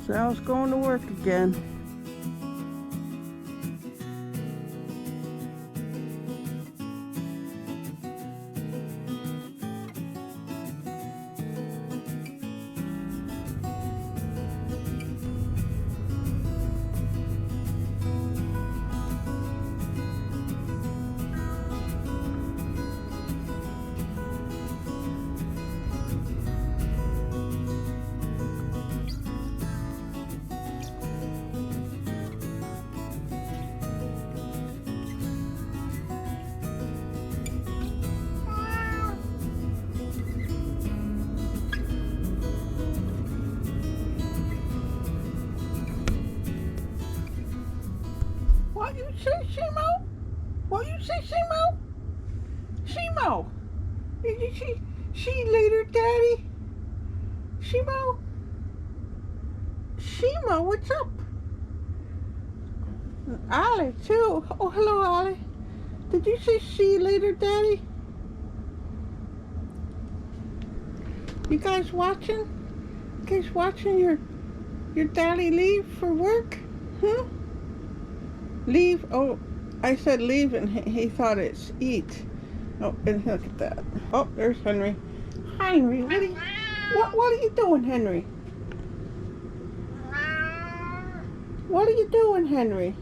Sal's going to work again. What you say, Simo? What you say, Simo? Simo! Did you see later, Daddy? Simo? Simo, what's up? Ollie, too. Oh, hello, Ollie. Did you say see you later, Daddy? You guys watching? You guys watching your daddy leave for work? Huh? Leave? Oh, I said leave and he thought it's eat. Oh, and look at that. Oh, there's Henry. Henry, what are you doing, Henry? What are you doing, Henry?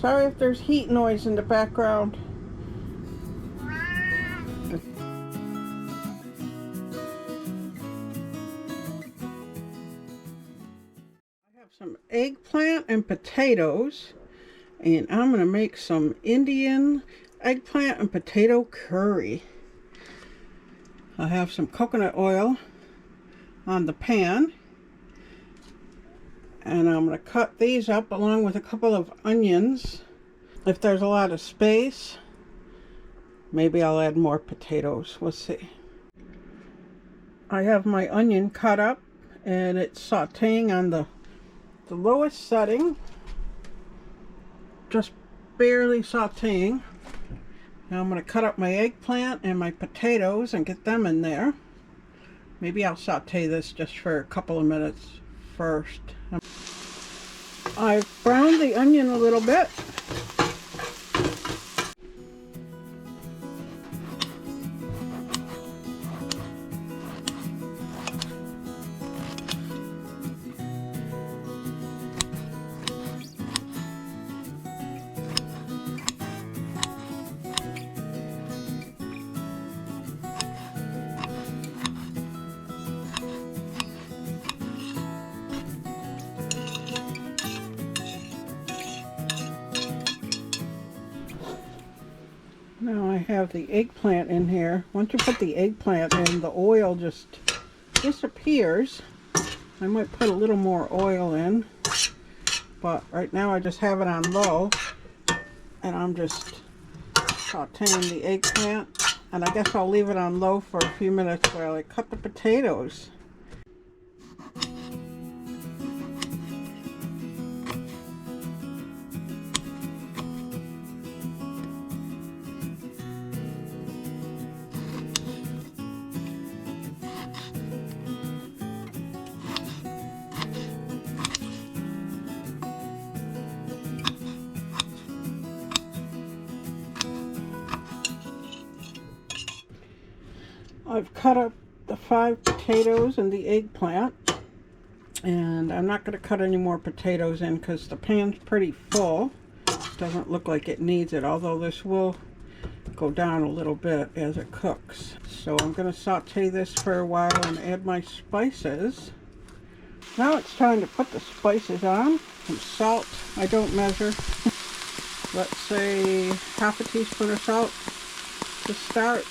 Sorry if there's heat noise in the background. I have some eggplant and potatoes, and I'm going to make some Indian eggplant and potato curry. I have some coconut oil on the pan, and I'm going to cut these up along with a couple of onions. If there's a lot of space, maybe I'll add more potatoes. We'll see. I have my onion cut up, and it's sauteing on the lowest setting, just barely sauteing. Now I'm going to cut up my eggplant and my potatoes and get them in there. Maybe I'll saute this just for a couple of minutes first. I've browned the onion a little bit. Now I have the eggplant in here. Once you put the eggplant in, the oil just disappears. I might put a little more oil in, but right now I just have it on low, and I'm just sauteing the eggplant, and I guess I'll leave it on low for a few minutes while I cut the potatoes. I've cut up the 5 potatoes and the eggplant, and I'm not going to cut any more potatoes in because the pan's pretty full. It doesn't look like it needs it, although this will go down a little bit as it cooks. So I'm going to saute this for a while and add my spices. Now it's time to put the spices on. Some salt, I don't measure. Let's say half a teaspoon of salt to start.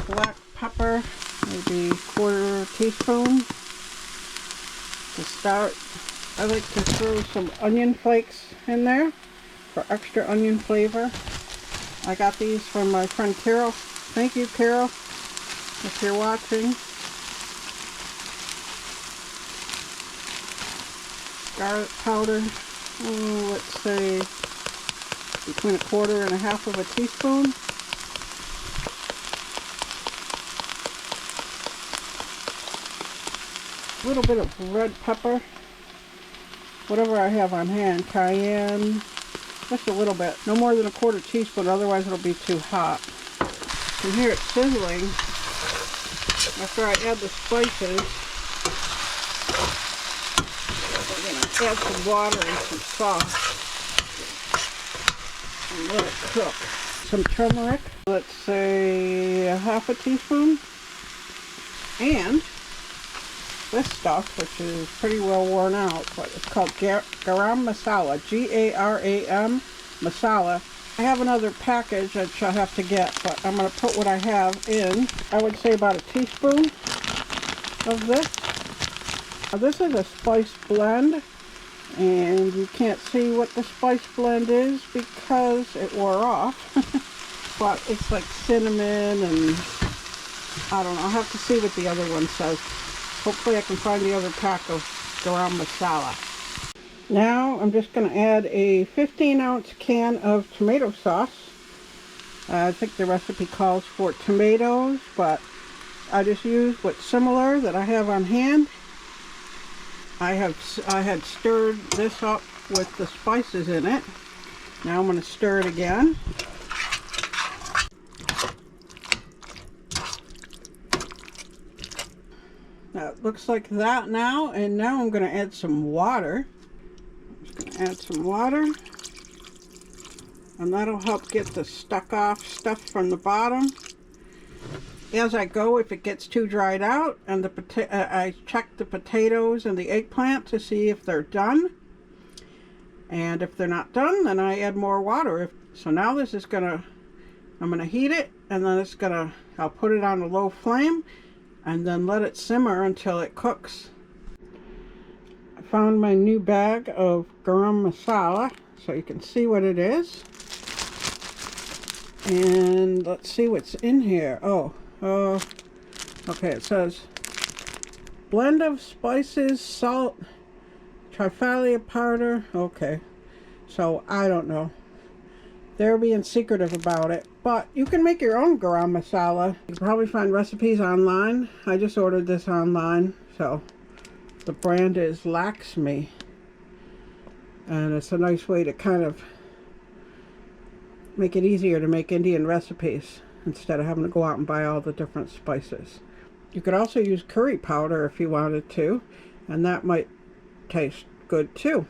Black pepper, maybe 1/4 teaspoon to start. I like to throw some onion flakes in there for extra onion flavor. I got these from my friend Carol. Thank you, Carol, if you're watching. Garlic powder, let's say between 1/4 and 1/2 teaspoon. A little bit of red pepper. Whatever I have on hand. Cayenne. Just a little bit. No more than a 1/4 teaspoon, otherwise it'll be too hot. You hear it sizzling. After I add the spices, we're going to add some water and some sauce and let it cook. Some turmeric, let's say 1/2 teaspoon. And this stuff, which is pretty well worn out, but it's called garam masala, G-A-R-A-M masala. I have another package that I'll have to get, but I'm going to put what I have in. I would say about a teaspoon of this. Now, this is a spice blend, and you can't see what the spice blend is because it wore off. But it's like cinnamon and I don't know. I'll have to see what the other one says. Hopefully I can find the other pack of garam masala. Now I'm just going to add a 15-ounce can of tomato sauce. I think the recipe calls for tomatoes, but I just used what's similar that I have on hand. I had stirred this up with the spices in it. Now I'm going to stir it again. That looks like that now, and now I'm going to add some water. I'm just going to add some water, and that'll help get the stuck off stuff from the bottom. As I go, if it gets too dried out, and I check the potatoes and the eggplant to see if they're done. And if they're not done, then I add more water. So now this is I'm going to heat it, and then I'll put it on a low flame, and then let it simmer until it cooks. I found my new bag of garam masala, so you can see what it is. And let's see what's in here. Okay, it says blend of spices, salt, triphalia powder. Okay, so I don't know. They're being secretive about it, but you can make your own garam masala. You can probably find recipes online. I just ordered this online, so the brand is Laxmi, and it's a nice way to kind of make it easier to make Indian recipes instead of having to go out and buy all the different spices. You could also use curry powder if you wanted to, and that might taste good too.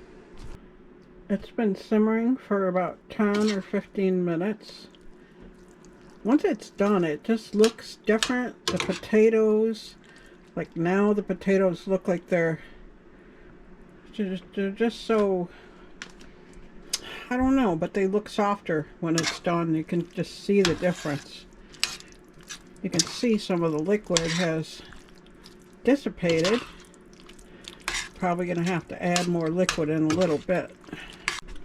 It's been simmering for about 10 or 15 minutes. Once it's done, it just looks different. The potatoes, like now the potatoes look like they're just so, I don't know, but they look softer when it's done. You can just see the difference. You can see some of the liquid has dissipated. Probably going to have to add more liquid in a little bit.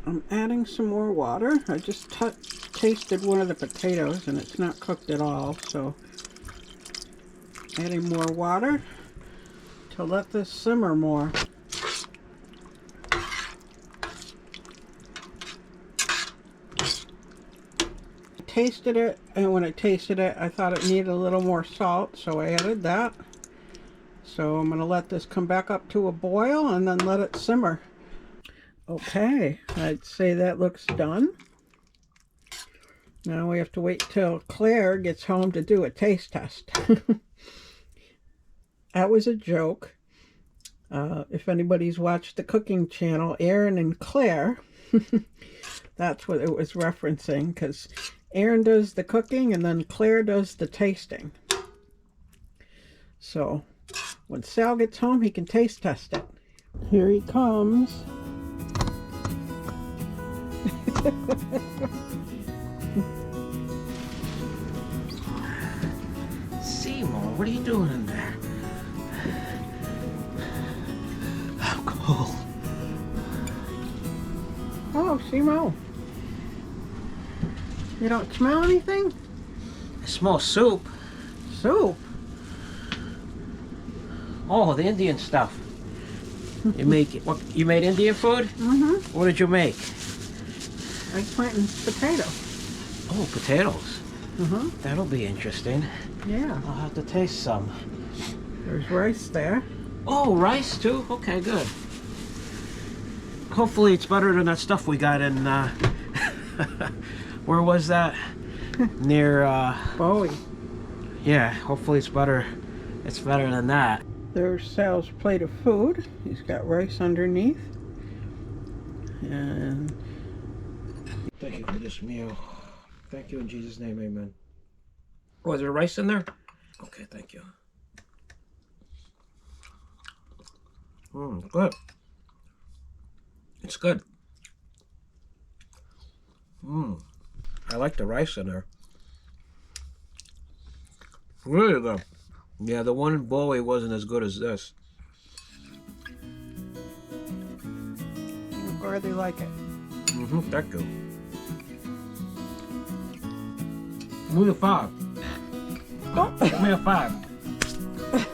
I'm adding some more water. I just tasted one of the potatoes and it's not cooked at all, so adding more water to let this simmer more. Tasted it, and when I tasted it I thought it needed a little more salt, so I added that. So I'm going to let this come back up to a boil and then let it simmer. Okay, I'd say that looks done. Now we have to wait till Claire gets home to do a taste test. That was a joke. If anybody's watched the cooking channel, Aaron and Claire, that's what it was referencing, because Aaron does the cooking and then Claire does the tasting. So when Sal gets home, he can taste test it. Here he comes. Seymour, what are you doing in there? I'm cold. Oh, Seymour. You don't smell anything? I smell soup. Soup? Oh, the Indian stuff. You make it. What? You made Indian food? Mm-hmm. What did you make? Eggplant and potato. Oh, potatoes. Mm-hmm. That'll be interesting. Yeah. I'll have to taste some. There's rice there. Oh, rice too? Okay, good. Hopefully it's better than that stuff we got in, where was that? Near, Bowie. yeah, hopefully it's better. It's better than that. There's Sal's plate of food. He's got rice underneath. And Thank you for this meal. Thank you in Jesus' name, amen. Oh, is there rice in there? Okay, thank you. Good. It's good. I like the rice in there. Really good. Yeah, the one in Bowie wasn't as good as this. or they like it. Thank you. Give me a 5. Oh. Give me a 5.